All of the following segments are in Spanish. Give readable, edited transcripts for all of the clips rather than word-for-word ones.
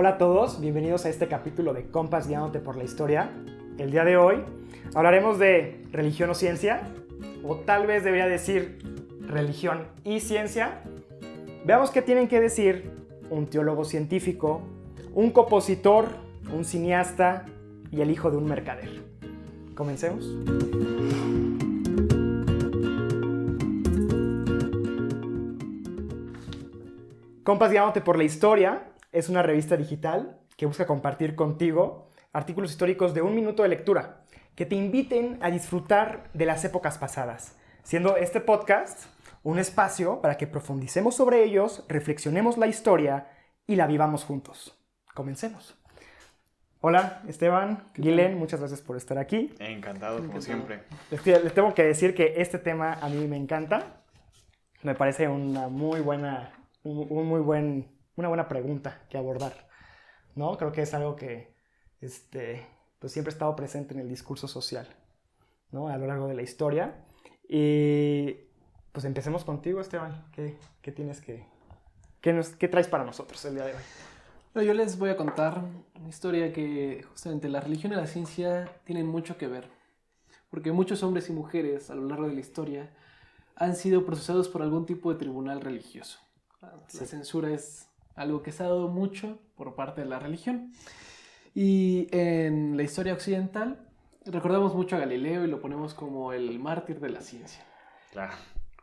Hola a todos, bienvenidos a este capítulo de Compas Guiándote por la Historia. El día de hoy hablaremos de religión o ciencia, o tal vez debería decir religión y ciencia. Veamos qué tienen que decir un teólogo científico, un compositor, un cineasta y el hijo de un mercader. Comencemos. Compas Guiándote por la Historia es una revista digital que busca compartir contigo artículos históricos de 1 minuto de lectura que te inviten a disfrutar de las épocas pasadas, siendo este podcast un espacio para que profundicemos sobre ellos, reflexionemos la historia y la vivamos juntos. Comencemos. Hola, Esteban, Guilén, muchas gracias por estar aquí. Encantado, como siempre. Les tengo que decir que este tema a mí me encanta. Me parece una buena pregunta que abordar, ¿no? Creo que es algo que pues siempre ha estado presente en el discurso social, ¿no? A lo largo de la historia. Y pues empecemos contigo, Esteban. ¿Qué tienes qué traes para nosotros el día de hoy? Yo les voy a contar una historia que justamente la religión y la ciencia tienen mucho que ver, porque muchos hombres y mujeres a lo largo de la historia han sido procesados por algún tipo de tribunal religioso. La censura es algo que se ha dado mucho por parte de la religión. Y en la historia occidental recordamos mucho a Galileo y lo ponemos como el mártir de la ciencia. Claro.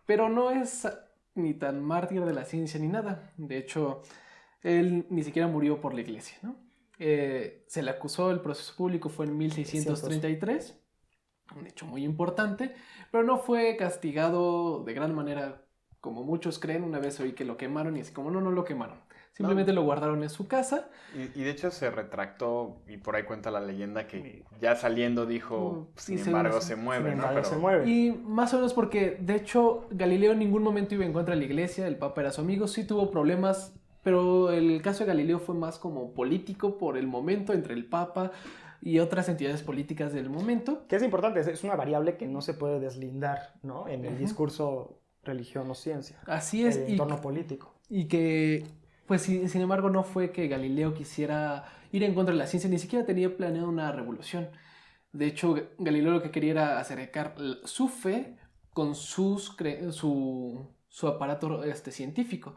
Pero no es ni tan mártir de la ciencia ni nada. De hecho, él ni siquiera murió por la iglesia, ¿no? Se le acusó, el proceso público fue en 1633, un hecho muy importante, pero no fue castigado de gran manera como muchos creen. Una vez oí que lo quemaron y así como no lo quemaron. Simplemente lo guardaron en su casa. Y de hecho se retractó, y por ahí cuenta la leyenda que ya saliendo dijo, sin embargo se mueve, ¿no? Se mueve. Y más o menos porque, de hecho, Galileo en ningún momento iba en contra de la iglesia, el Papa era su amigo, sí tuvo problemas, pero el caso de Galileo fue más como político por el momento entre el Papa y otras entidades políticas del momento. Que es importante, es una variable que no se puede deslindar, ¿no? En el discurso religión o ciencia. Así es. El entorno político. Y que, pues, sin embargo, no fue que Galileo quisiera ir en contra de la ciencia, ni siquiera tenía planeado una revolución. De hecho, Galileo lo que quería era acercar su fe con su aparato científico,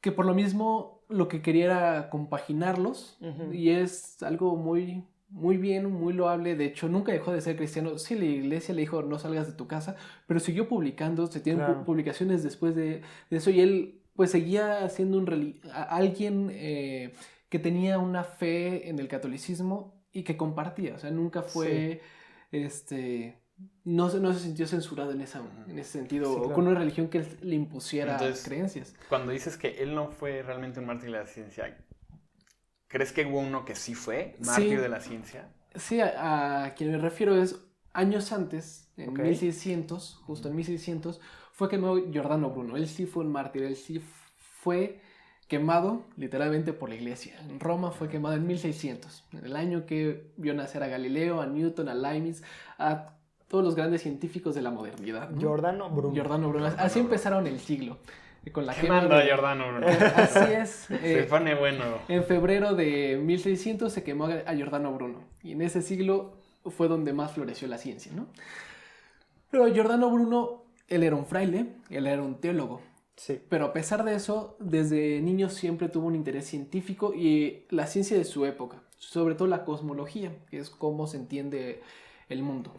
que por lo mismo lo que quería era compaginarlos, y es algo muy, muy bien, muy loable. De hecho, nunca dejó de ser cristiano. Sí, la iglesia le dijo no salgas de tu casa, pero siguió publicando, se tienen publicaciones después de eso, y él pues seguía siendo alguien que tenía una fe en el catolicismo y que compartía. O sea, nunca fue no se sintió censurado en ese sentido, o con una religión que le impusiera creencias. Cuando dices que él no fue realmente un mártir de la ciencia, ¿crees que hubo uno que sí fue mártir de la ciencia? Sí, a quien me refiero es años antes, en 1600, justo en 1600, fue quemado Giordano Bruno. Él sí fue un mártir, él sí fue quemado literalmente por la iglesia. En Roma fue quemado en 1600, en el año que vio nacer a Galileo, a Newton, a Leibniz, a todos los grandes científicos de la modernidad, ¿no? Giordano Bruno. Así empezaron el siglo. Con la quemando a Giordano Bruno. Así es. Se pone bueno. En febrero de 1600 se quemó a Giordano Bruno. Y en ese siglo fue donde más floreció la ciencia, ¿no? Pero Giordano Bruno, él era un fraile, él era un teólogo. Sí. Pero a pesar de eso, desde niño siempre tuvo un interés científico y la ciencia de su época. Sobre todo la cosmología, que es cómo se entiende el mundo.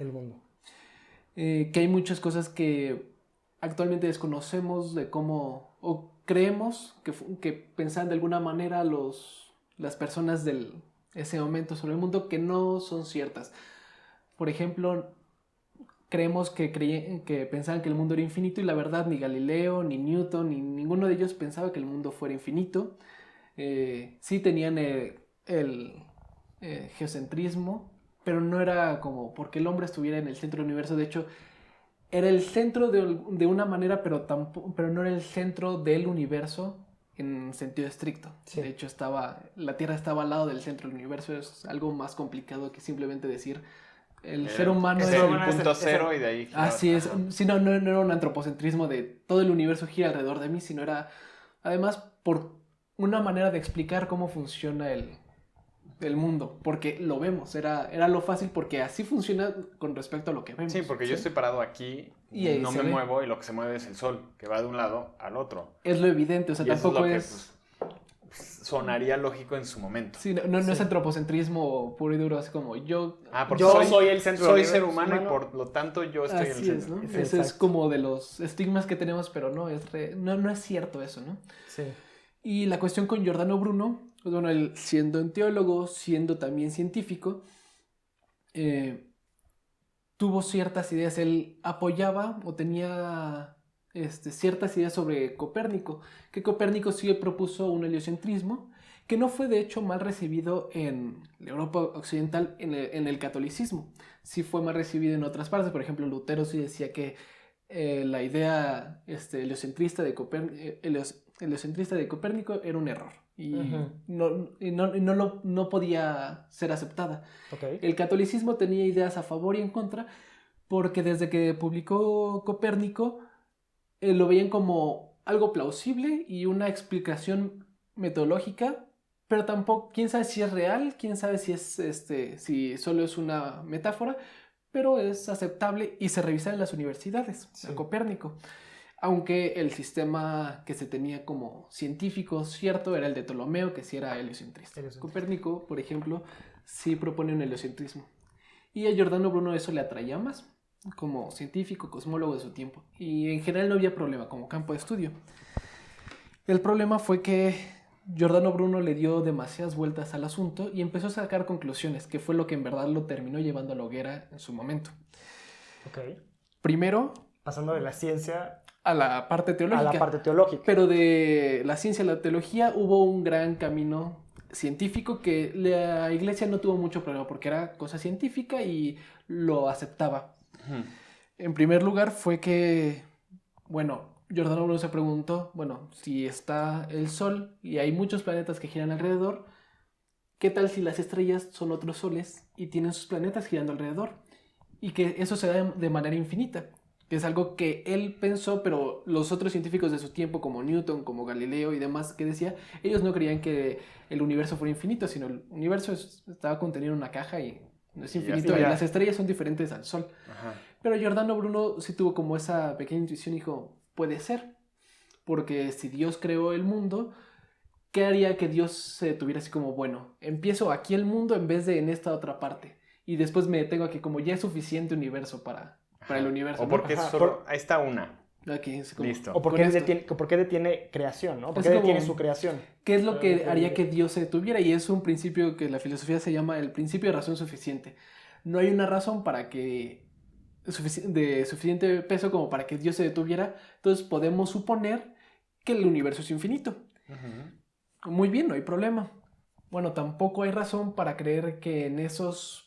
Que hay muchas cosas que actualmente desconocemos de cómo, o creemos que pensaban de alguna manera las personas de ese momento sobre el mundo, que no son ciertas. Por ejemplo, creemos que pensaban que el mundo era infinito, y la verdad ni Galileo, ni Newton, ni ninguno de ellos pensaba que el mundo fuera infinito. Sí tenían el geocentrismo, pero no era como porque el hombre estuviera en el centro del universo. De hecho, era el centro de una manera, pero no era el centro del universo en sentido estricto. Sí. De hecho, la Tierra estaba al lado del centro del universo. Es algo más complicado que simplemente decir el ser humano es el punto cero y de ahí. Así es. Sí, no era un antropocentrismo de todo el universo gira alrededor de mí, sino era, además, por una manera de explicar cómo funciona el mundo, porque lo vemos, era lo fácil porque así funciona con respecto a lo que vemos. Sí, porque yo estoy parado aquí, y no me muevo y lo que se mueve es el sol, que va de un lado al otro. Es lo evidente, o sea, y tampoco eso es lo que, pues, sonaría lógico en su momento. Sí, no es antropocentrismo puro y duro, así como yo... Porque yo soy el centro soy del ser universo humano y por lo tanto yo estoy así en el es, centro. ¿no? Sí, Ese es exacto. como de los estigmas que tenemos, pero no es cierto eso, ¿no? Sí. Y la cuestión con Giordano Bruno, pues bueno, él siendo un teólogo, siendo también científico, tuvo ciertas ideas, él apoyaba o tenía ciertas ideas sobre Copérnico, que Copérnico sí propuso un heliocentrismo, que no fue de hecho mal recibido en la Europa occidental en el catolicismo, sí fue mal recibido en otras partes, por ejemplo Lutero sí decía que la idea heliocentrista de Copérnico era un error y, no podía ser aceptada. Okay. El catolicismo tenía ideas a favor y en contra porque desde que publicó Copérnico lo veían como algo plausible y una explicación metodológica, pero tampoco, quién sabe si es real, quién sabe si es si solo es una metáfora, pero es aceptable y se revisa en las universidades, sí. A Copérnico. Aunque el sistema que se tenía como científico cierto era el de Ptolomeo, que sí era heliocentrista. Copérnico, por ejemplo, sí propone un heliocentrismo. Y a Giordano Bruno eso le atraía más, como científico, cosmólogo de su tiempo. Y en general no había problema como campo de estudio. El problema fue que Giordano Bruno le dio demasiadas vueltas al asunto y empezó a sacar conclusiones, que fue lo que en verdad lo terminó llevando a la hoguera en su momento. Okay. Primero, pasando de la ciencia a la parte teológica. A la parte teológica. Pero de la ciencia a la teología hubo un gran camino científico que la iglesia no tuvo mucho problema porque era cosa científica y lo aceptaba. En primer lugar fue que, bueno, Giordano Bruno se preguntó, bueno, si está el Sol y hay muchos planetas que giran alrededor, ¿qué tal si las estrellas son otros soles y tienen sus planetas girando alrededor? Y que eso se da de manera infinita, que es algo que él pensó, pero los otros científicos de su tiempo, como Newton, como Galileo y demás, que decía, ellos no creían que el universo fuera infinito, sino el universo estaba contenido en una caja y no es infinito, y las estrellas son diferentes al Sol. Ajá. Pero Giordano Bruno sí tuvo como esa pequeña intuición y dijo, puede ser, porque si Dios creó el mundo, ¿qué haría que Dios se detuviera así como, bueno, empiezo aquí el mundo en vez de en esta otra parte? Y después me detengo aquí como ya es suficiente universo para el universo. O porque ¿no? solo ahí está una. Aquí, como, listo. O por qué detiene creación, ¿no? ¿Por qué detiene su creación? ¿Qué es lo que haría que Dios se detuviera? Y es un principio que la filosofía se llama el principio de razón suficiente. No hay una razón para que de suficiente peso como para que Dios se detuviera. Entonces podemos suponer que el universo es infinito. Muy bien, no hay problema. Bueno, tampoco hay razón para creer que en esos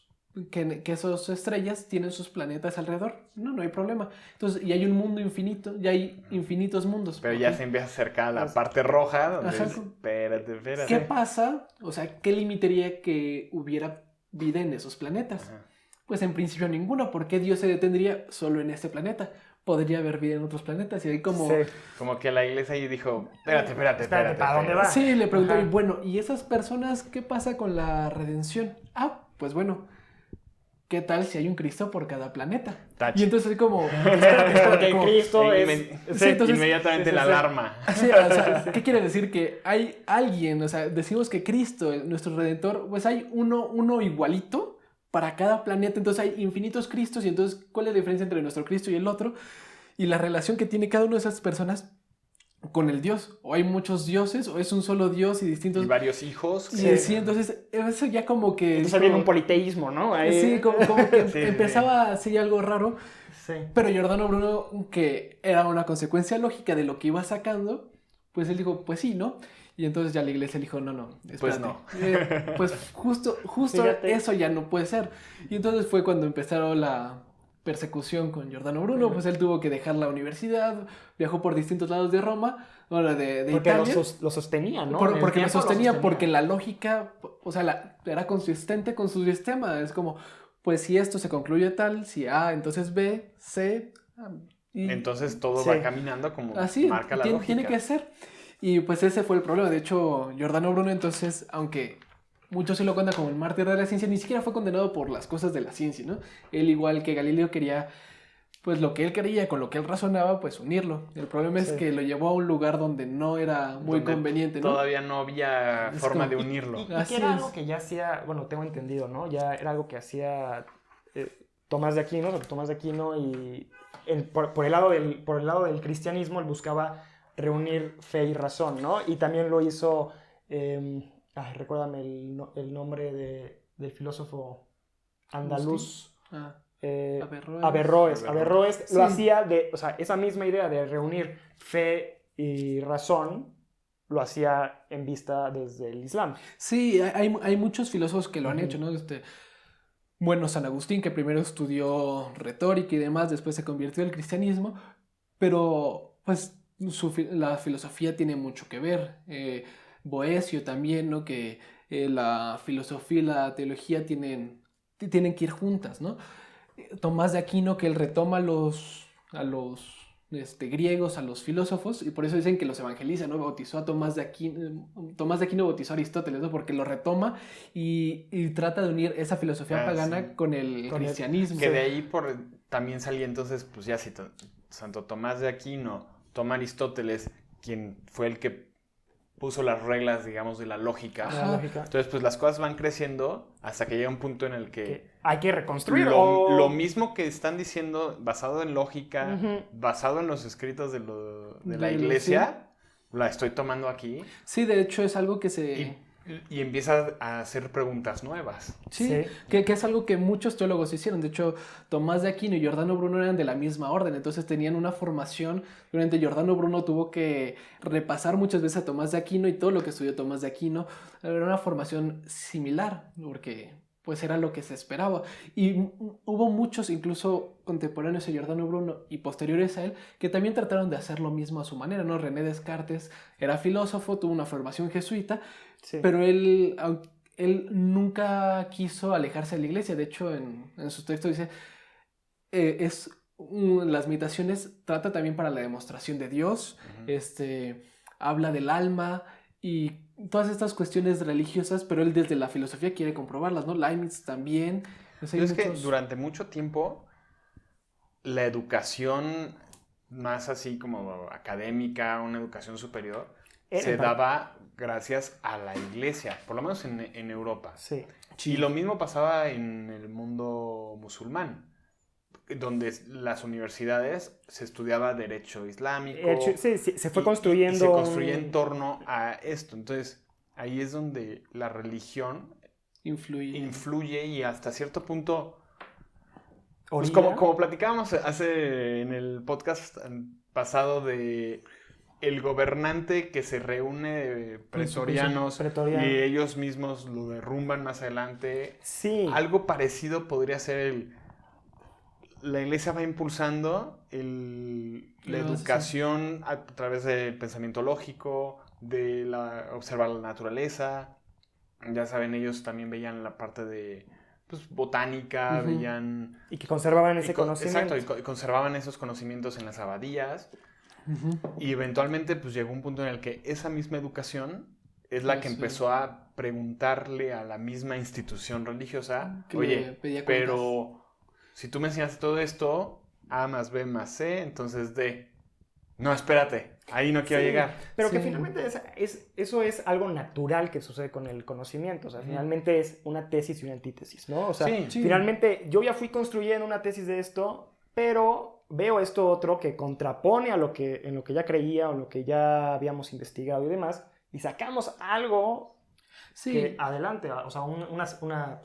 estrellas tienen sus planetas alrededor. No hay problema. Entonces, y hay un mundo infinito, ya hay infinitos mundos. Pero ya se empieza a acercar a la parte roja, donde espérate. ¿Qué pasa? O sea, ¿qué limitaría que hubiera vida en esos planetas? Ajá. Pues en principio ninguno. ¿Por qué Dios se detendría solo en este planeta? Podría haber vida en otros planetas. Y ahí como... Sí. Como que la iglesia ahí dijo, espérate. ¿Para dónde va? Sí, le pregunté, bueno, ¿y esas personas qué pasa con la redención? Pues bueno, ¿qué tal si hay un Cristo por cada planeta? Touch. Y entonces como... Porque como Cristo es... Sí, entonces, inmediatamente la alarma. Sí, o sea, ¿qué quiere decir? Que hay alguien, o sea, decimos que Cristo, nuestro Redentor, pues hay uno igualito para cada planeta, entonces hay infinitos Cristos, y entonces, ¿cuál es la diferencia entre nuestro Cristo y el otro? Y la relación que tiene cada una de esas personas con el Dios. O hay muchos dioses, o es un solo Dios y distintos... Y varios hijos. Sí, entonces eso ya como que... Entonces viene un politeísmo, ¿no? Ahí... Sí, como que empezaba así algo raro. Sí. Pero Giordano Bruno, que era una consecuencia lógica de lo que iba sacando, pues él dijo, pues sí, ¿no? Y entonces ya la iglesia dijo, no, espérate. Pues no. Pues justo eso ya no puede ser. Y entonces fue cuando empezaron la persecución con Giordano Bruno, pues él tuvo que dejar la universidad, viajó por distintos lados de Roma, de porque Italia. Lo sostenía, ¿no? Porque lo sostenía, porque la lógica, o sea, era consistente con su sistema. Es como, pues si esto se concluye tal, si A, entonces B, C... Y entonces todo va caminando como así, marca la lógica. Tiene que ser. Y pues ese fue el problema. De hecho, Giordano Bruno entonces, aunque muchos se lo cuentan como el mártir de la ciencia, ni siquiera fue condenado por las cosas de la ciencia, ¿no? Él, igual que Galileo, quería, pues lo que él creía, con lo que él razonaba, pues unirlo. El problema es que lo llevó a un lugar donde no era muy conveniente, ¿no? Todavía no había forma de unirlo. Y que era algo que ya hacía, bueno, tengo entendido, ¿no? Ya era algo que hacía Tomás de Aquino, y por el lado del cristianismo él buscaba reunir fe y razón, ¿no? Y también lo hizo, recuérdame el nombre del filósofo andaluz. Averroes. Averroes lo hacía o sea, esa misma idea de reunir fe y razón lo hacía en vista desde el Islam. Sí, hay muchos filósofos que lo han hecho, ¿no? Bueno, San Agustín, que primero estudió retórica y demás, después se convirtió al cristianismo, pero pues la filosofía tiene mucho que ver. Boecio también, ¿no? Que la filosofía y la teología tienen que ir juntas, ¿no? Tomás de Aquino, que él retoma a los griegos, a los filósofos, y por eso dicen que los evangeliza, ¿no? Bautizó a Tomás de Aquino bautizó a Aristóteles, ¿no? Porque lo retoma y trata de unir esa filosofía pagana con el cristianismo. Que de ahí también salía entonces, pues ya si Santo Tomás de Aquino toma Aristóteles, quien fue el que puso las reglas, digamos, de la lógica. Entonces, pues las cosas van creciendo hasta que llega un punto en el que hay que reconstruir. Lo mismo que están diciendo, basado en lógica, basado en los escritos de la iglesia, la estoy tomando aquí. Sí, de hecho es algo que se... Y empieza a hacer preguntas nuevas. Sí. Que es algo que muchos teólogos hicieron. De hecho, Tomás de Aquino y Giordano Bruno eran de la misma orden, entonces tenían una formación. Durante Giordano Bruno tuvo que repasar muchas veces a Tomás de Aquino y todo lo que estudió Tomás de Aquino era una formación similar, porque pues era lo que se esperaba. Y hubo muchos, incluso contemporáneos a Giordano Bruno y posteriores a él, que también trataron de hacer lo mismo a su manera, ¿no? René Descartes era filósofo, tuvo una formación jesuita, pero él nunca quiso alejarse de la iglesia. De hecho, en su texto dice, las meditaciones trata también para la demostración de Dios, habla del alma y todas estas cuestiones religiosas, pero él desde la filosofía quiere comprobarlas, ¿no? Leibniz también. Es que durante mucho tiempo la educación más así como académica, una educación superior, se daba gracias a la iglesia, por lo menos en Europa. Sí. Y lo mismo pasaba en el mundo musulmán, donde las universidades se estudiaba derecho islámico. Se fue construyendo. Y se construía en torno a esto. Entonces, ahí es donde la religión influye y hasta cierto punto, pues como platicábamos en el podcast pasado de el gobernante que se reúne de pretorianos y ellos mismos lo derrumban más adelante. Sí. Algo parecido podría ser la iglesia va impulsando la educación a través del pensamiento lógico, de observar la naturaleza. Ya saben, ellos también veían la parte de botánica, veían... Y que conservaban ese conocimiento. Exacto, y conservaban esos conocimientos en las abadías. Y eventualmente pues llegó un punto en el que esa misma educación es la que empezó a preguntarle a la misma institución religiosa, oye, pero si tú me enseñaste todo esto, A más B más C, entonces D. No, espérate, ahí no quiero llegar. Pero que finalmente eso es algo natural que sucede con el conocimiento. O sea, finalmente es una tesis y una antítesis, ¿no? O sea, finalmente yo ya fui construyendo una tesis de esto, pero veo esto otro que contrapone en lo que ya creía o lo que ya habíamos investigado y demás, y sacamos algo que adelante, o sea, una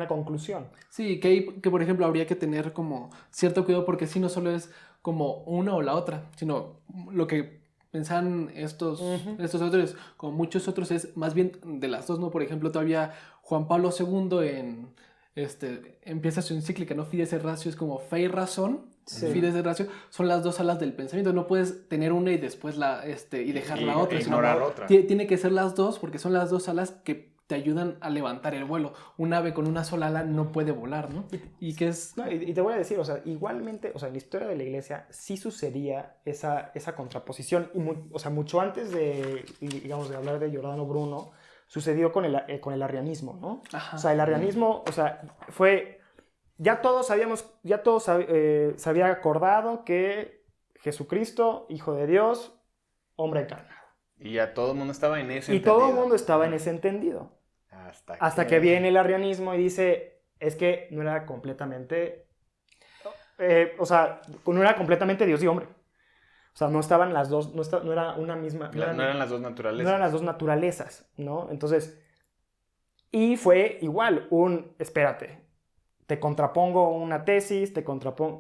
conclusión. Sí, que por ejemplo habría que tener como cierto cuidado, porque si no solo es como una o la otra, sino lo que pensaban estos autores, como muchos otros, es más bien de las dos, ¿no? Por ejemplo, todavía Juan Pablo II empieza su encíclica, ¿no? Fides et Ratio, es como fe y razón. Fides et Ratio son las dos alas del pensamiento. No puedes tener una y después y dejar la otra. Ignorar otra. Tiene que ser las dos, porque son las dos alas que te ayudan a levantar el vuelo. Un ave con una sola ala no puede volar, ¿no? Y que es... No, y te voy a decir, o sea, igualmente, o sea, en la historia de la iglesia sí sucedía esa contraposición, y o sea, mucho antes de, digamos, de hablar de Giordano Bruno, sucedió con el arrianismo, ¿no? Ajá. O sea, el arrianismo, o sea, fue... Ya todos se había acordado que Jesucristo, Hijo de Dios, hombre encarnado. Y ya todo el mundo estaba en ese entendido. Y todo el mundo estaba en ese entendido. Hasta que viene el arrianismo y dice, es que no era completamente, o sea, no era completamente Dios y hombre. O sea, no estaban las dos, no era una misma... No eran las dos naturalezas. No eran las dos naturalezas, ¿no? Entonces, y fue igual, espérate, te contrapongo una tesis, te pongo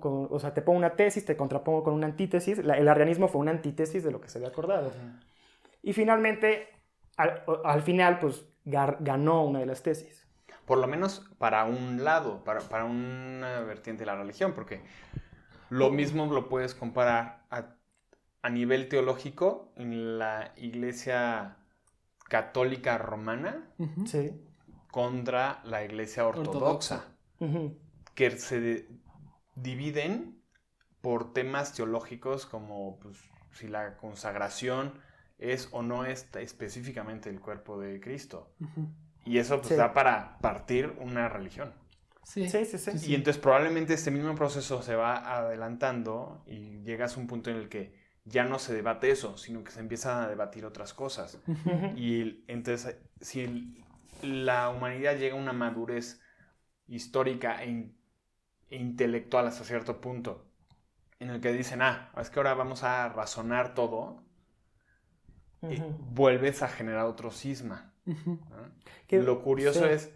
una tesis, te contrapongo con una antítesis. El arrianismo fue una antítesis de lo que se había acordado. Y finalmente, al final, pues, ganó una de las tesis. Por lo menos para un lado, para una vertiente de la religión, porque lo mismo lo puedes comparar a nivel teológico en la Iglesia Católica Romana contra la Iglesia Ortodoxa. Que se dividen por temas teológicos como pues, si la consagración es o no es específicamente el cuerpo de Cristo. Y eso pues, da para partir una religión. Sí. Y entonces probablemente este mismo proceso se va adelantando y llegas a un punto en el que ya no se debate eso, sino que se empiezan a debatir otras cosas. Y entonces si la humanidad llega a una madurez histórica e intelectual hasta cierto punto, en el que dicen, es que ahora vamos a razonar todo, y vuelves a generar otro cisma. Lo curioso es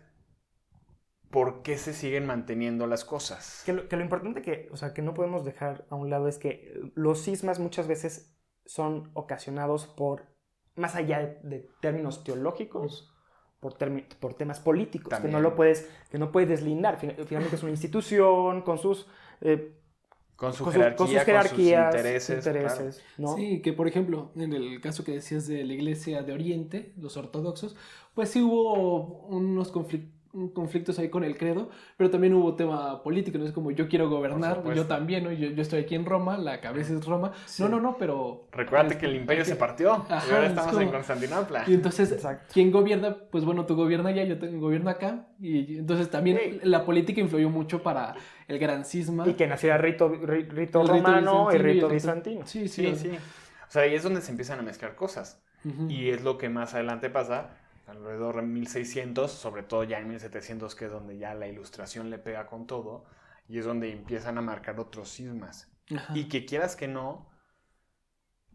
por qué se siguen manteniendo las cosas. Que lo importante que no podemos dejar a un lado es que los cismas muchas veces son ocasionados por, más allá de términos teológicos, por temas políticos, también. que no puedes deslindar. Finalmente es una institución con sus jerarquías, sus intereses claro. ¿No? Sí, que por ejemplo, en el caso que decías de la Iglesia de Oriente, los ortodoxos, pues sí hubo unos conflictos ahí con el credo, pero también hubo tema político, no es como yo quiero gobernar, yo también, ¿no? yo estoy aquí en Roma, la cabeza es Roma, sí. no, pero... Recuérdate que el imperio se partió, y ahora estamos en Constantinopla. Y entonces, ¿quién gobierna? Pues bueno, tú gobiernas allá, yo gobierno acá, y entonces también la política influyó mucho para el gran cisma. Y que naciera rito romano y rito bizantino. Sí. O sea, ahí es donde se empiezan a mezclar cosas, y es lo que más adelante pasa, alrededor de 1600, sobre todo ya en 1700, que es donde ya la ilustración le pega con todo, y es donde empiezan a marcar otros cismas. Y que quieras que no,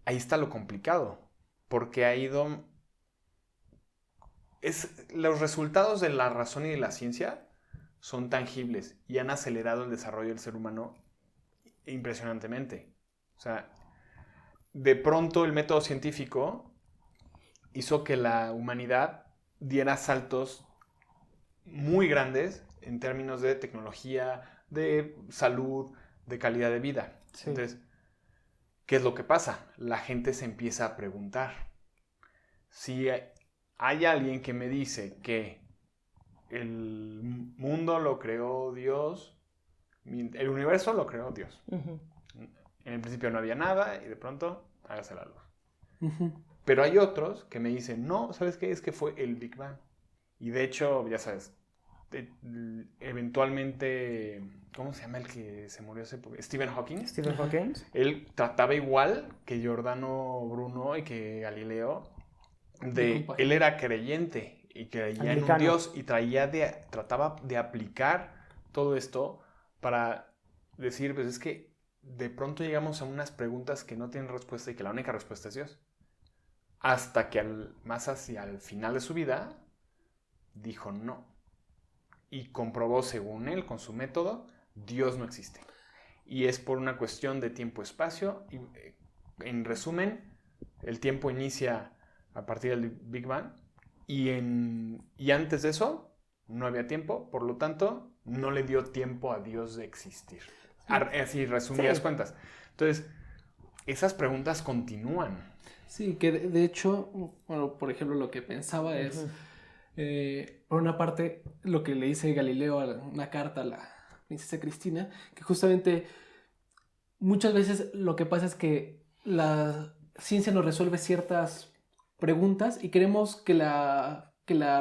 ahí está lo complicado, porque ha ido... los resultados de la razón y de la ciencia son tangibles y han acelerado el desarrollo del ser humano impresionantemente. O sea, de pronto el método científico hizo que la humanidad diera saltos muy grandes en términos de tecnología, de salud, de calidad de vida. Sí. Entonces, ¿qué es lo que pasa? La gente se empieza a preguntar. Si hay alguien que me dice que el mundo lo creó Dios, el universo lo creó Dios. En el principio no había nada y de pronto hágase la luz. Pero hay otros que me dicen, no, ¿sabes qué? Es que fue el Big Bang. Y de hecho, ya sabes, eventualmente, ¿cómo se llama el que se murió hace poco? Stephen Hawking. Él trataba igual que Giordano Bruno y que Galileo. Él era creyente y creía en un Dios y trataba de aplicar todo esto para decir, pues es que de pronto llegamos a unas preguntas que no tienen respuesta y que la única respuesta es Dios. Hasta que más hacia el final de su vida dijo no. Y comprobó, según él, con su método, Dios no existe. Y es por una cuestión de tiempo-espacio. Y, en resumen, el tiempo inicia a partir del Big Bang. Y antes de eso, no había tiempo. Por lo tanto, no le dio tiempo a Dios de existir. Así, resumidas cuentas. Entonces, esas preguntas continúan. Sí, que de hecho, bueno, por ejemplo, lo que pensaba es, Por una parte, lo que le dice Galileo una carta a la princesa Cristina, que justamente muchas veces lo que pasa es que la ciencia nos resuelve ciertas preguntas y queremos que la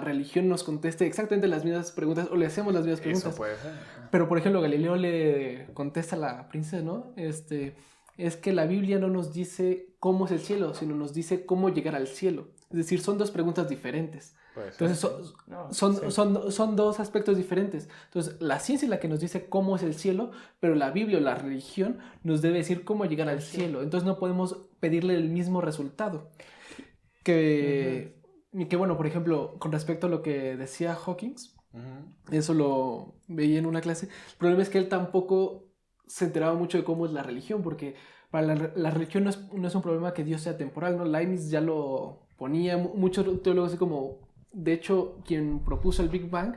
religión nos conteste exactamente las mismas preguntas o le hacemos las mismas preguntas. Eso puede ser. Pero, por ejemplo, Galileo le contesta a la princesa, ¿no? Es que la Biblia no nos dice cómo es el cielo, sino nos dice cómo llegar al cielo. Es decir, son dos preguntas diferentes. Entonces, son dos aspectos diferentes. Entonces, la ciencia es la que nos dice cómo es el cielo, pero la Biblia o la religión nos debe decir cómo llegar al cielo. Entonces, no podemos pedirle el mismo resultado. Que bueno, por ejemplo, con respecto a lo que decía Hawkins, eso lo veía en una clase. El problema es que él tampoco se enteraba mucho de cómo es la religión, porque para la religión no es un problema que Dios sea temporal, ¿no? Leibniz ya lo ponía, muchos teólogos así como, de hecho, quien propuso el Big Bang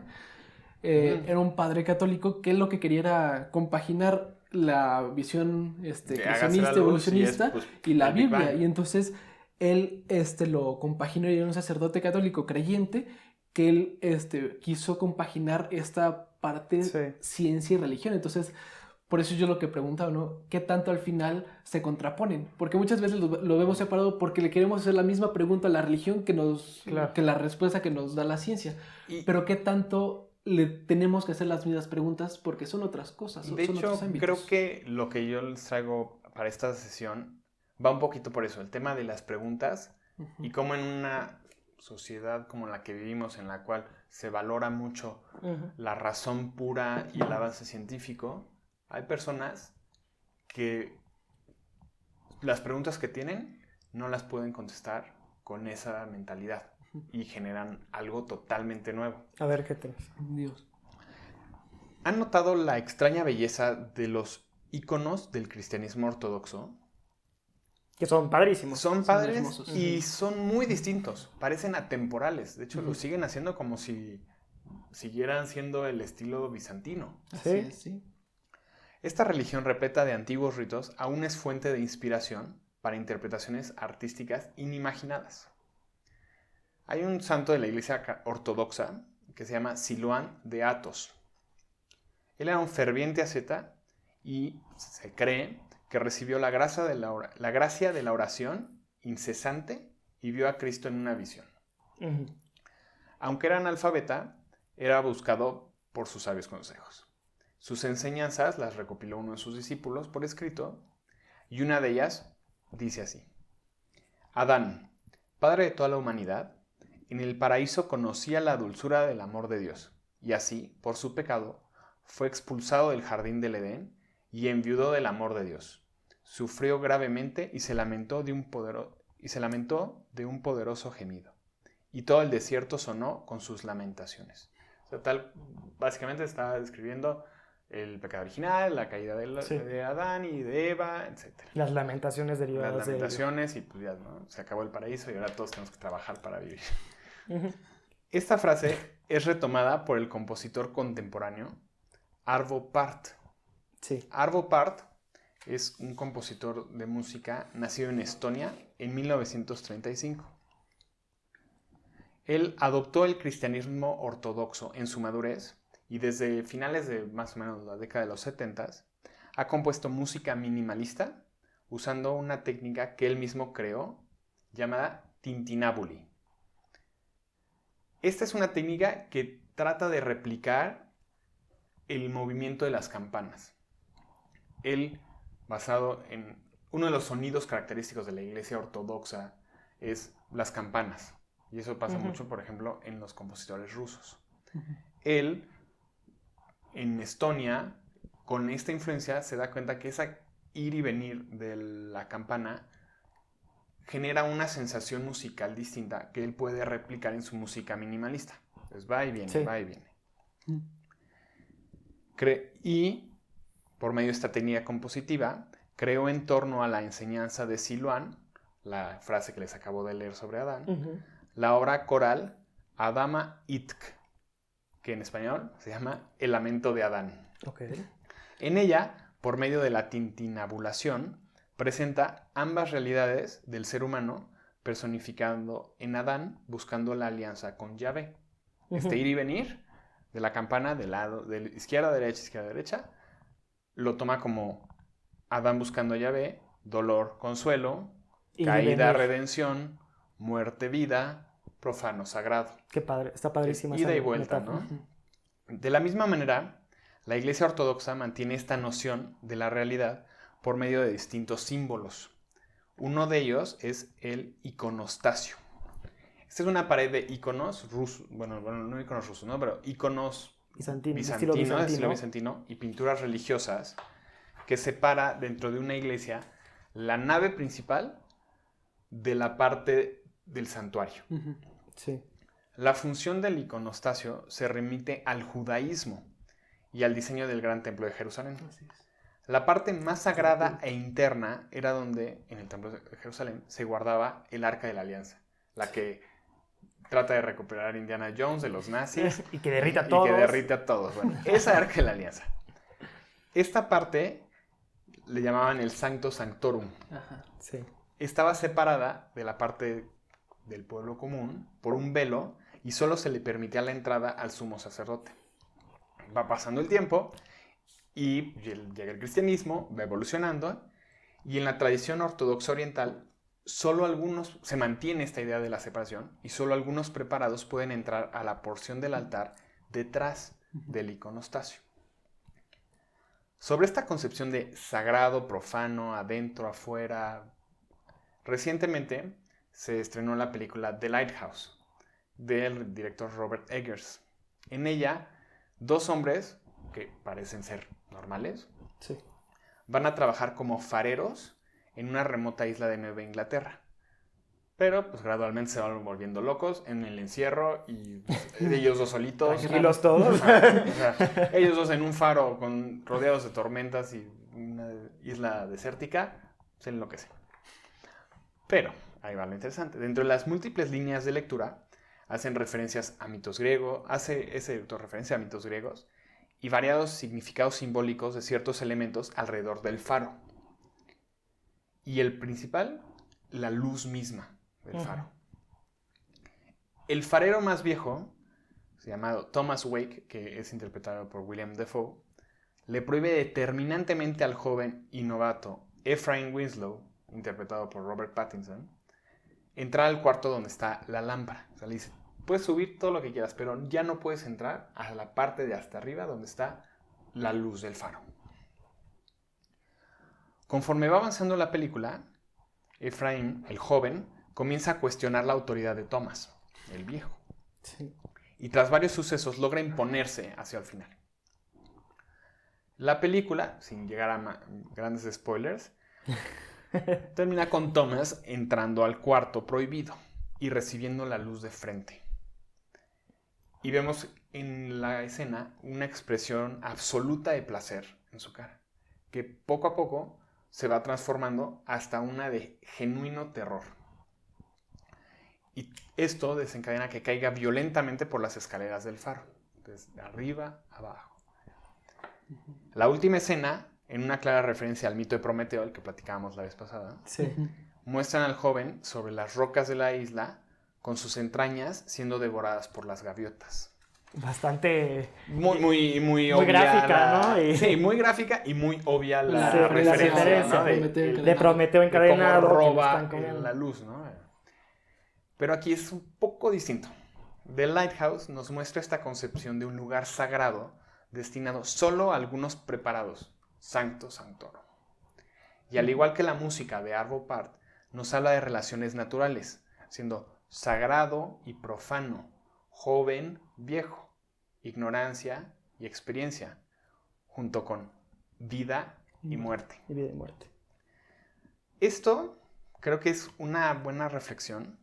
era un padre católico que lo que quería era compaginar la visión creacionista, evolucionista y la Biblia, y entonces él lo compaginó y era un sacerdote católico creyente que él quiso compaginar esta parte ciencia y religión. Entonces, por eso yo lo que preguntaba, ¿no? ¿Qué tanto al final se contraponen? Porque muchas veces lo vemos separado porque le queremos hacer la misma pregunta a la religión que la respuesta que nos da la ciencia. Pero ¿qué tanto le tenemos que hacer las mismas preguntas? Porque son otras cosas, de hecho, otros ámbitos. Creo que lo que yo les traigo para esta sesión va un poquito por eso, el tema de las preguntas y cómo en una sociedad como la que vivimos, en la cual se valora mucho la razón pura y el avance científico, hay personas que las preguntas que tienen no las pueden contestar con esa mentalidad y generan algo totalmente nuevo. A ver, ¿qué tienes? Dios. ¿Han notado la extraña belleza de los íconos del cristianismo ortodoxo? Que son padrísimos. Son padres y son muy distintos. Parecen atemporales. De hecho, lo siguen haciendo como si siguieran siendo el estilo bizantino. Sí. Esta religión repleta de antiguos ritos aún es fuente de inspiración para interpretaciones artísticas inimaginadas. Hay un santo de la iglesia ortodoxa que se llama Siluán de Athos. Él era un ferviente asceta y se cree que recibió la gracia de la oración incesante y vio a Cristo en una visión. Aunque era analfabeta, era buscado por sus sabios consejos. Sus enseñanzas las recopiló uno de sus discípulos por escrito, y una de ellas dice así: Adán, padre de toda la humanidad, en el paraíso conocía la dulzura del amor de Dios, y así, por su pecado, fue expulsado del jardín del Edén y enviudó del amor de Dios. Sufrió gravemente y se lamentó de un poderoso gemido. Y todo el desierto sonó con sus lamentaciones. O sea, básicamente está describiendo el pecado original, la caída de Adán y de Eva, etc. Las lamentaciones derivadas de Las lamentaciones y pues ya, ¿no? Se acabó el paraíso y ahora todos tenemos que trabajar para vivir. Esta frase es retomada por el compositor contemporáneo Arvo Pärt. Sí. Arvo Pärt es un compositor de música nacido en Estonia en 1935. Él adoptó el cristianismo ortodoxo en su madurez y desde finales de más o menos la década de los 70s ha compuesto música minimalista usando una técnica que él mismo creó llamada tintinnabuli. Esta es una técnica que trata de replicar el movimiento de las campanas. Él, basado en uno de los sonidos característicos de la iglesia ortodoxa, es las campanas. Y eso pasa mucho, por ejemplo, en los compositores rusos. Él, en Estonia, con esta influencia, se da cuenta que esa ir y venir de la campana genera una sensación musical distinta que él puede replicar en su música minimalista. Entonces va y viene, va y viene. Y por medio de esta técnica compositiva, creó en torno a la enseñanza de Siluán, la frase que les acabo de leer sobre Adán, la obra coral Adama Itk, que en español se llama El lamento de Adán. Okay. En ella, por medio de la tintinnabulación, presenta ambas realidades del ser humano, personificando en Adán, buscando la alianza con Yahvé. este ir y venir de la campana de lado, de izquierda a derecha, lo toma como Adán buscando a Yahvé, dolor, consuelo, caída, redención, muerte, vida, profano, sagrado. Qué padre, está padrísima. Ida y vuelta, ¿no? De la misma manera, la Iglesia Ortodoxa mantiene esta noción de la realidad por medio de distintos símbolos. Uno de ellos es el iconostasio. Esta es una pared de iconos rusos, bueno, no iconos rusos, ¿no? Pero iconos bizantinos, estilo bizantino, y pinturas religiosas que separa dentro de una iglesia la nave principal de la parte del santuario. Sí. La función del iconostasio se remite al judaísmo y al diseño del gran templo de Jerusalén. Así es. La parte más sagrada e interna era donde, en el templo de Jerusalén, se guardaba el Arca de la Alianza, la que trata de recuperar a Indiana Jones de los nazis. Y que derrita a todos. Bueno, esa Arca de la Alianza. Esta parte le llamaban el Sancto Sanctorum. Ajá. Sí. Estaba separada de la parte del pueblo común por un velo y solo se le permitía la entrada al sumo sacerdote. Va pasando el tiempo y llega el cristianismo, va evolucionando, y en la tradición ortodoxa oriental solo algunos, se mantiene esta idea de la separación, y solo algunos preparados pueden entrar a la porción del altar detrás del iconostasio. Sobre esta concepción de sagrado, profano, adentro, afuera, recientemente se estrenó la película The Lighthouse, del director Robert Eggers. En ella, dos hombres, que parecen ser normales, sí, van a trabajar como fareros en una remota isla de Nueva Inglaterra. Pero pues gradualmente se van volviendo locos en el encierro y ellos dos solitos. Tranquilos todos. O sea, ellos dos en un faro rodeados de tormentas y una isla desértica, se enloquecen. Pero, ahí va lo interesante. Dentro de las múltiples líneas de lectura, hacen referencias a mitos griegos, hace ese autor referencia a mitos griegos y variados significados simbólicos de ciertos elementos alrededor del faro. Y el principal, la luz misma del faro. El farero más viejo, llamado Thomas Wake, que es interpretado por William Dafoe, le prohíbe determinantemente al joven y novato Ephraim Winslow, interpretado por Robert Pattinson, entrar al cuarto donde está la lámpara. O sea, le dice, puedes subir todo lo que quieras, pero ya no puedes entrar a la parte de hasta arriba donde está la luz del faro. Conforme va avanzando la película, Ephraim, el joven, comienza a cuestionar la autoridad de Thomas, el viejo. Sí. Y tras varios sucesos logra imponerse hacia el final. La película, sin llegar a grandes spoilers, termina con Thomas entrando al cuarto prohibido y recibiendo la luz de frente. Y vemos en la escena una expresión absoluta de placer en su cara, que poco a poco se va transformando hasta una de genuino terror. Y esto desencadena que caiga violentamente por las escaleras del faro, desde arriba a abajo. La última escena, en una clara referencia al mito de Prometeo, el que platicábamos la vez pasada, sí, muestran al joven sobre las rocas de la isla con sus entrañas siendo devoradas por las gaviotas. Bastante... Muy obvia gráfica, ¿no? Sí, muy gráfica y muy obvia la referencia, ¿no? De Prometeo encadenado. De cómo roba la luz, ¿no? Pero aquí es un poco distinto. The Lighthouse nos muestra esta concepción de un lugar sagrado destinado solo a algunos preparados, Sancto Sanctorum. Y al igual que la música de Arvo Pärt, nos habla de relaciones naturales, siendo sagrado y profano, joven, viejo, ignorancia y experiencia, junto con vida y muerte. Y vida y muerte. Esto creo que es una buena reflexión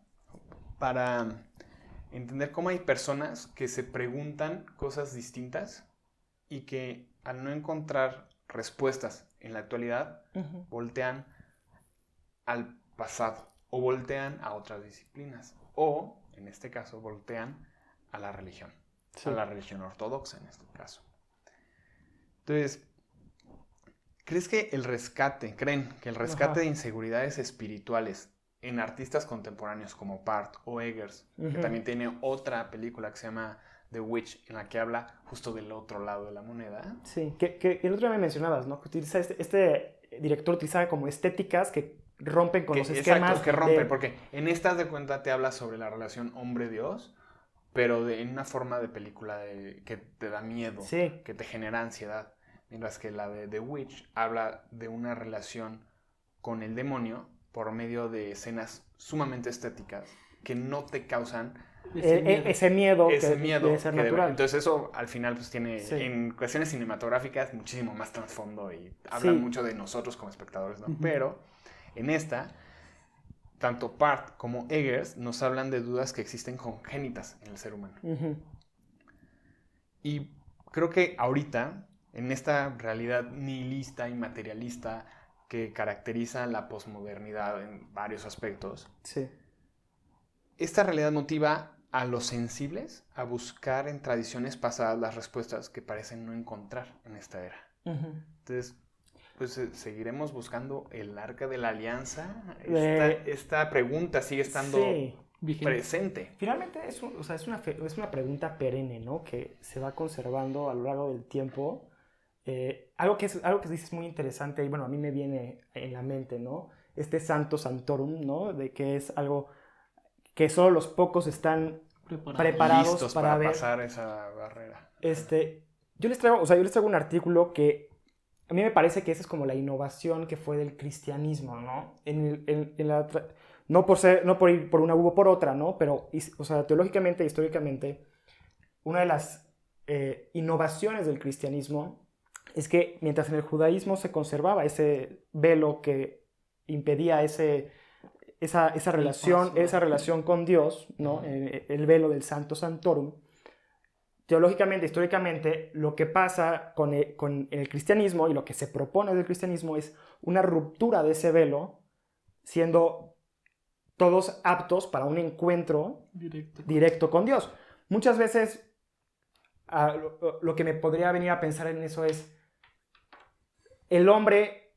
para entender cómo hay personas que se preguntan cosas distintas y que al no encontrar respuestas en la actualidad, voltean al pasado o voltean a otras disciplinas o, en este caso, voltean a la religión, a la religión ortodoxa en este caso. Entonces, creen que el rescate de inseguridades espirituales en artistas contemporáneos como Pärt o Eggers, que también tiene otra película que se llama The Witch, en la que habla justo del otro lado de la moneda. Sí, que el otro día me mencionabas, ¿no? Que utiliza este director utiliza como estéticas que rompen con los esquemas. Exacto, que rompen, porque en estas de cuenta te habla sobre la relación hombre-dios, pero en una forma de película que te da miedo, sí, que te genera ansiedad. Mientras que la de The Witch habla de una relación con el demonio por medio de escenas sumamente estéticas que no te causan ese miedo que debe ser natural. Entonces eso al final pues tiene en cuestiones cinematográficas muchísimo más trasfondo y habla mucho de nosotros como espectadores, ¿no? Pero en esta, tanto Part como Eggers nos hablan de dudas que existen congénitas en el ser humano. Y creo que ahorita, en esta realidad nihilista y materialista que caracteriza la posmodernidad en varios aspectos, esta realidad motiva a los sensibles a buscar en tradiciones pasadas las respuestas que parecen no encontrar en esta era. Entonces, pues seguiremos buscando el arca de la alianza. Esta pregunta sigue estando presente. Finalmente es una pregunta perenne, ¿no? Que se va conservando a lo largo del tiempo. Algo que dices muy interesante, y bueno, a mí me viene en la mente, ¿no? Este Santo Santorum, ¿no? De que es algo que solo los pocos están preparados listos para pasar esa barrera. Yo les traigo un artículo que a mí me parece que esa es como la innovación que fue del cristianismo, ¿no? No por ir por una u por otra, ¿no? Pero, o sea, teológicamente e históricamente, una de las innovaciones del cristianismo es que mientras en el judaísmo se conservaba ese velo que impedía esa relación con Dios, ¿no? El velo del Santo Santorum, teológicamente, históricamente, lo que pasa con el cristianismo y lo que se propone del cristianismo es una ruptura de ese velo, siendo todos aptos para un encuentro directo con Dios. Muchas veces lo que me podría venir a pensar en eso es el hombre,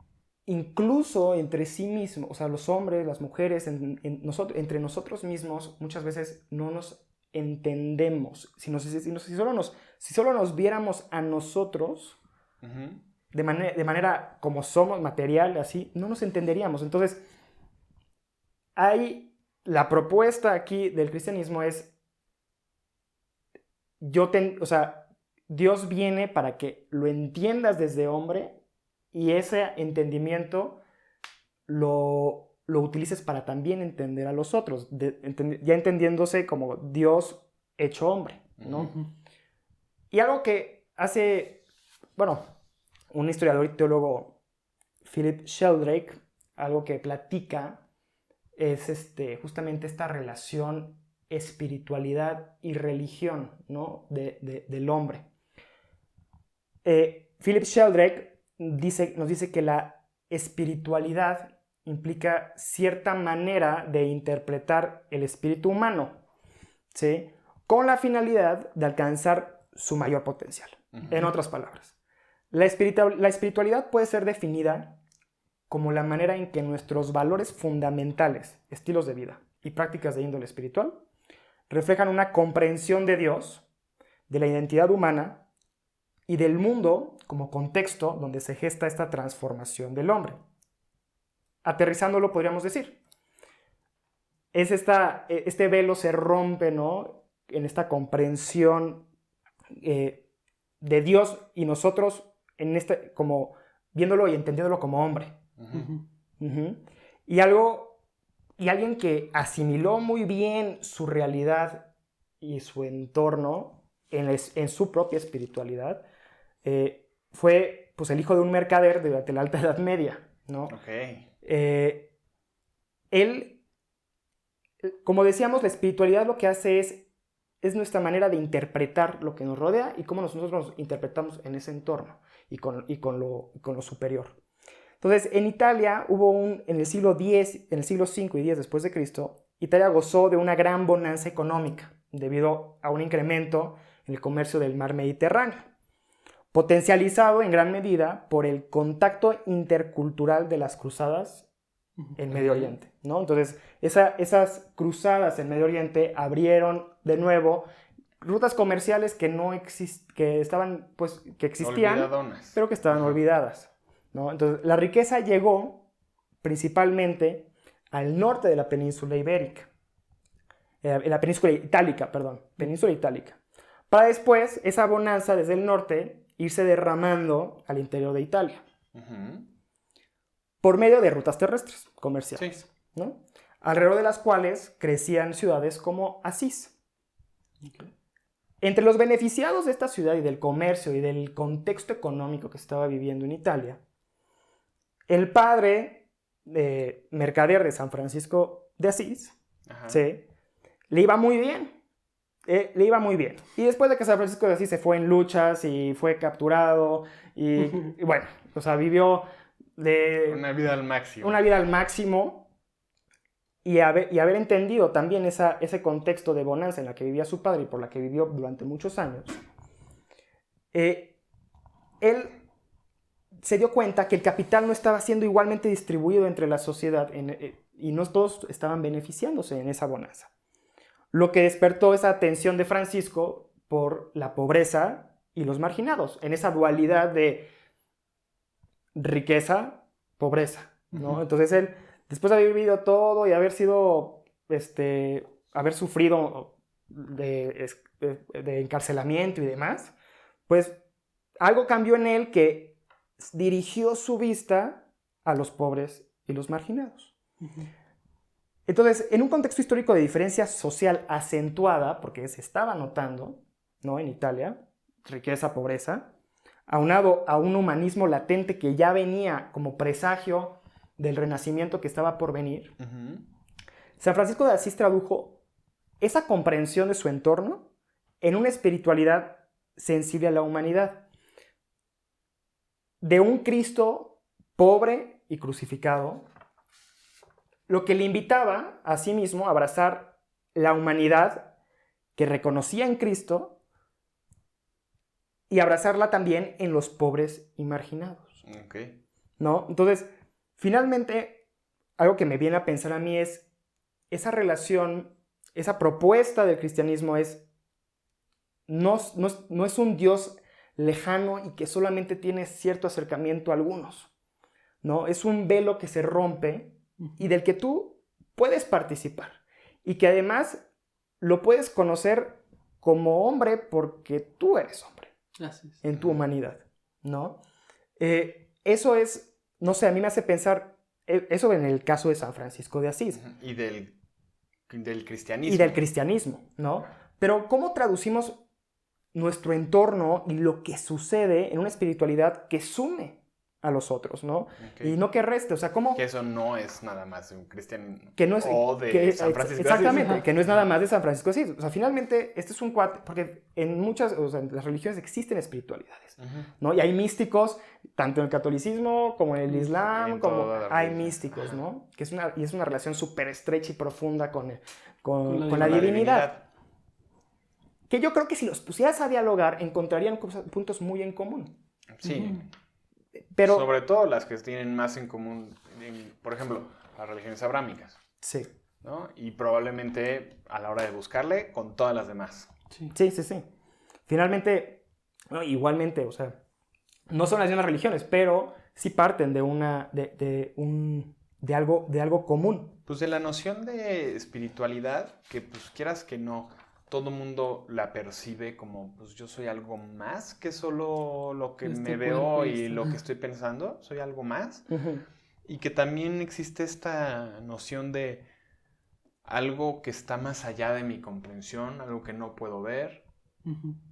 incluso entre sí mismo, o sea, los hombres, las mujeres, entre nosotros mismos, muchas veces no nos entendemos. Si solo nos viéramos a nosotros de manera como somos, material, así, no nos entenderíamos. Entonces, la propuesta aquí del cristianismo es, Dios viene para que lo entiendas desde hombre y ese entendimiento lo utilices para también entender a los otros, ya entendiéndose como Dios hecho hombre, ¿no? Y algo que hace, un historiador y teólogo, Philip Sheldrake, algo que platica es justamente esta relación espiritualidad y religión, ¿no? del hombre. Philip Sheldrake nos dice que la espiritualidad implica cierta manera de interpretar el espíritu humano, ¿sí? Con la finalidad de alcanzar su mayor potencial. En otras palabras, la espiritualidad puede ser definida como la manera en que nuestros valores fundamentales, estilos de vida y prácticas de índole espiritual reflejan una comprensión de Dios, de la identidad humana y del mundo como contexto donde se gesta esta transformación del hombre. Aterrizándolo, podríamos decir, este velo se rompe, ¿no? En esta comprensión de Dios y nosotros como viéndolo y entendiéndolo como hombre. Y alguien que asimiló muy bien su realidad y su entorno en su propia espiritualidad fue pues, el hijo de un mercader de la Alta Edad Media, ¿no? Él, como decíamos, la espiritualidad lo que hace es nuestra manera de interpretar lo que nos rodea y cómo nosotros nos interpretamos en ese entorno y con lo superior. Entonces, en Italia en el siglo V y X después de Cristo, Italia gozó de una gran bonanza económica debido a un incremento en el comercio del mar Mediterráneo, potencializado en gran medida por el contacto intercultural de las cruzadas en Medio Oriente, ¿no? Entonces, esas cruzadas en Medio Oriente abrieron de nuevo rutas comerciales que que existían, olvidadonas, pero que estaban olvidadas, ¿no? Entonces, la riqueza llegó principalmente al norte de la península ibérica, la península itálica, para después esa bonanza desde el norte irse derramando al interior de Italia, por medio de rutas terrestres comerciales, ¿no? Alrededor de las cuales crecían ciudades como Asís. Entre los beneficiados de esta ciudad y del comercio y del contexto económico que estaba viviendo en Italia, el padre mercader de San Francisco de Asís, ¿sí?, le iba muy bien. Y después de que San Francisco de Asís se fue en luchas y fue capturado y bueno, o sea, vivió una vida al máximo. Una vida al máximo. Y haber entendido también ese contexto de bonanza en la que vivía su padre y por la que vivió durante muchos años, él se dio cuenta que el capital no estaba siendo igualmente distribuido entre la sociedad y no todos estaban beneficiándose en esa bonanza. Lo que despertó esa atención de Francisco por la pobreza y los marginados, en esa dualidad de riqueza, pobreza, ¿no? Entonces él, después de haber vivido todo y haber sido, haber sufrido de encarcelamiento y demás, pues algo cambió en él que dirigió su vista a los pobres y los marginados. Entonces, en un contexto histórico de diferencia social acentuada, porque se estaba notando, ¿no?, en Italia, riqueza, pobreza, aunado a un humanismo latente que ya venía como presagio del renacimiento que estaba por venir, San Francisco de Asís tradujo esa comprensión de su entorno en una espiritualidad sensible a la humanidad, de un Cristo pobre y crucificado, lo que le invitaba a sí mismo a abrazar la humanidad que reconocía en Cristo y abrazarla también en los pobres y marginados. ¿No? Entonces, finalmente, algo que me viene a pensar a mí es esa relación, esa propuesta del cristianismo no es un Dios lejano y que solamente tiene cierto acercamiento a algunos, ¿no? Es un velo que se rompe y del que tú puedes participar y que además lo puedes conocer como hombre porque tú eres hombre en tu humanidad, ¿no? Eso es, no sé, a mí me hace pensar eso en el caso de San Francisco de Asís. Y del cristianismo. Y del cristianismo, ¿no? Pero ¿cómo traducimos nuestro entorno y lo que sucede en una espiritualidad que sume a los otros, ¿no? Y no que reste, o sea, ¿cómo? Que eso no es nada más de un cristiano o de San Francisco de Asís. Exactamente, que no es nada más de San Francisco de Asís. O sea, finalmente, este es un cuate, porque en muchas, o sea, en las religiones existen espiritualidades, ¿no? Y hay místicos, tanto en el catolicismo como en el islam, como hay místicos, ¿no? Que es una relación súper estrecha y profunda con la divinidad. Que yo creo que si los pusieras a dialogar, encontrarían puntos muy en común. Sí. Pero, sobre todo las que tienen más en común, por ejemplo, las religiones abrámicas. Sí. ¿No? Y probablemente a la hora de buscarle, con todas las demás. Sí. Finalmente, no, igualmente, o sea, no son las mismas religiones, pero sí parten de algo común. Pues de la noción de espiritualidad, que pues quieras que no, todo mundo la percibe como, pues yo soy algo más que solo lo que me veo y lo que estoy pensando, soy algo más. Y que también existe esta noción de algo que está más allá de mi comprensión, algo que no puedo ver.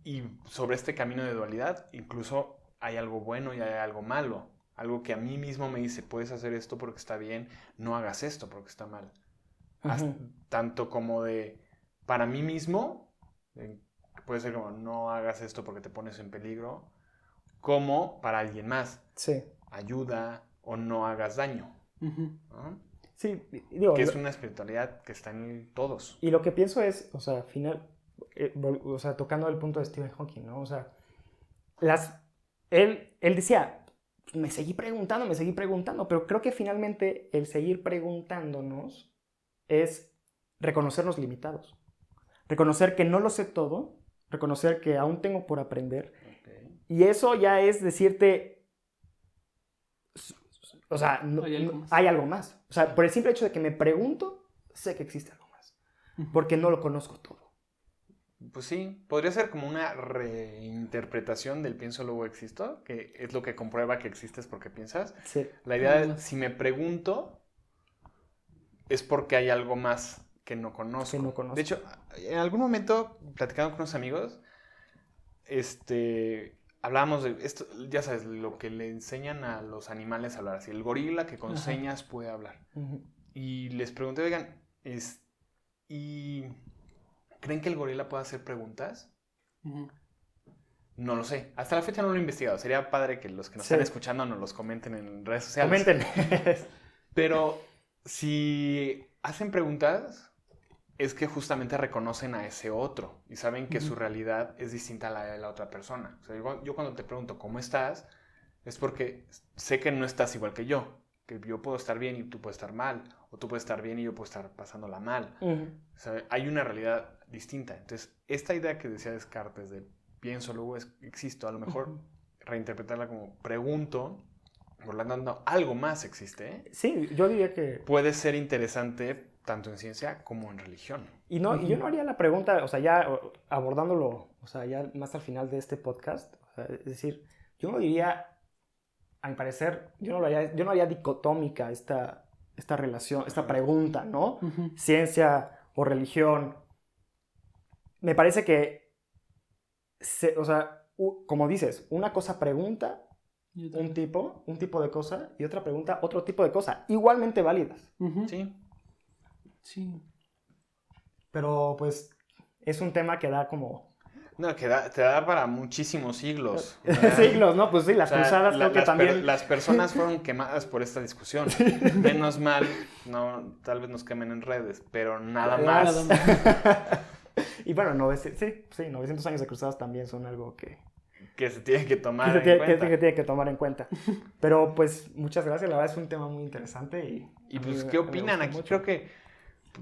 Y sobre este camino de dualidad, incluso hay algo bueno y hay algo malo. Algo que a mí mismo me dice, puedes hacer esto porque está bien, no hagas esto porque está mal. Tanto como de... Para mí mismo, puede ser como no hagas esto porque te pones en peligro, como para alguien más. Sí. Ayuda o no hagas daño. ¿No? Sí, digo, que es una espiritualidad que está en todos. Y lo que pienso es, o sea, al final, tocando el punto de Stephen Hawking, ¿no? O sea, él decía, me seguí preguntando, pero creo que finalmente el seguir preguntándonos es reconocernos limitados. Reconocer que no lo sé todo reconocer que aún tengo por aprender. Okay. Y eso ya es decirte, o sea, hay algo más. O sea, por el simple hecho de que me pregunto, sé que existe algo más. Porque no lo conozco todo. Pues sí, podría ser como una reinterpretación del pienso luego existo, que es lo que comprueba que existes porque piensas. Sí. La idea de, si me pregunto, es porque hay algo más que no conozco. De hecho, en algún momento, platicando con unos amigos, hablábamos de esto, ya sabes, lo que le enseñan a los animales a hablar. Así, el gorila que con señas puede hablar. Y les pregunté, oigan, ¿y creen que el gorila pueda hacer preguntas? No lo sé. Hasta la fecha no lo he investigado. Sería padre que los que nos están escuchando nos los comenten en redes sociales. Comenten. Pero si hacen preguntas, es que justamente reconocen a ese otro y saben que su realidad es distinta a la de la otra persona. O sea, yo cuando te pregunto ¿cómo estás? Es porque sé que no estás igual que yo. Que yo puedo estar bien y tú puedes estar mal. O tú puedes estar bien y yo puedo estar pasándola mal. O sea, hay una realidad distinta. Entonces, esta idea que decía Descartes de pienso, luego existo, a lo mejor reinterpretarla como pregunto, por lo tanto, algo más existe. ¿Eh? Sí, yo diría que... Puede ser interesante tanto en ciencia como en religión. Y yo no haría la pregunta, o sea, ya abordándolo, o sea, ya más al final de este podcast, o sea, es decir, yo no diría, a mi parecer, yo no haría dicotómica esta relación, esta pregunta, ¿no? Ciencia o religión. Me parece que, o sea, como dices, una cosa pregunta un tipo de cosa, y otra pregunta otro tipo de cosa, igualmente válidas. Sí. Pero pues es un tema que da como... No, que te da para muchísimos siglos. Siglos, ¿no? Pues sí, las cruzadas creo que también... Las personas fueron quemadas por esta discusión. Menos mal, no, tal vez nos quemen en redes, pero nada más. Y bueno, 900 años de cruzadas también son algo que se tiene que tomar en cuenta. Que tiene que tomar en cuenta. Pero pues muchas gracias, la verdad es un tema muy interesante. Y pues, ¿qué opinan? Aquí creo que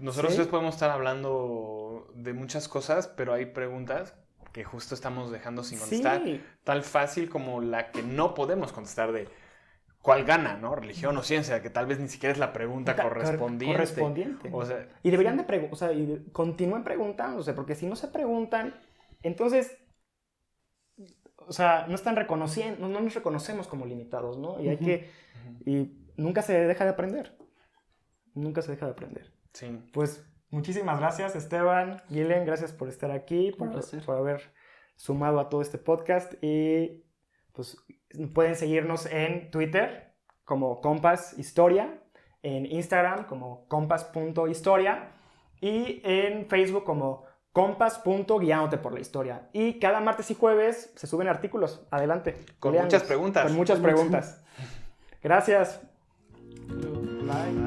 nosotros podemos estar hablando de muchas cosas, pero hay preguntas que justo estamos dejando sin contestar. Tal fácil como la que no podemos contestar de cuál gana, ¿no? Religión o ciencia, que tal vez ni siquiera es la pregunta correspondiente. O sea, y deberían de continúen preguntándose, porque si no se preguntan, entonces... O sea, no están reconociendo, no nos reconocemos como limitados, ¿no? Y hay que... Y nunca se deja de aprender. Nunca se deja de aprender. Sí. Pues muchísimas gracias, Esteban, Guilén, gracias por estar aquí, por haber sumado a todo este podcast. Y pues pueden seguirnos en Twitter como Compas Historia, en Instagram como compas.historia y en Facebook como compas.guiándote por la historia. Y cada martes y jueves se suben artículos. Adelante. Con muchas preguntas. Con muchas preguntas. Gracias. Bye.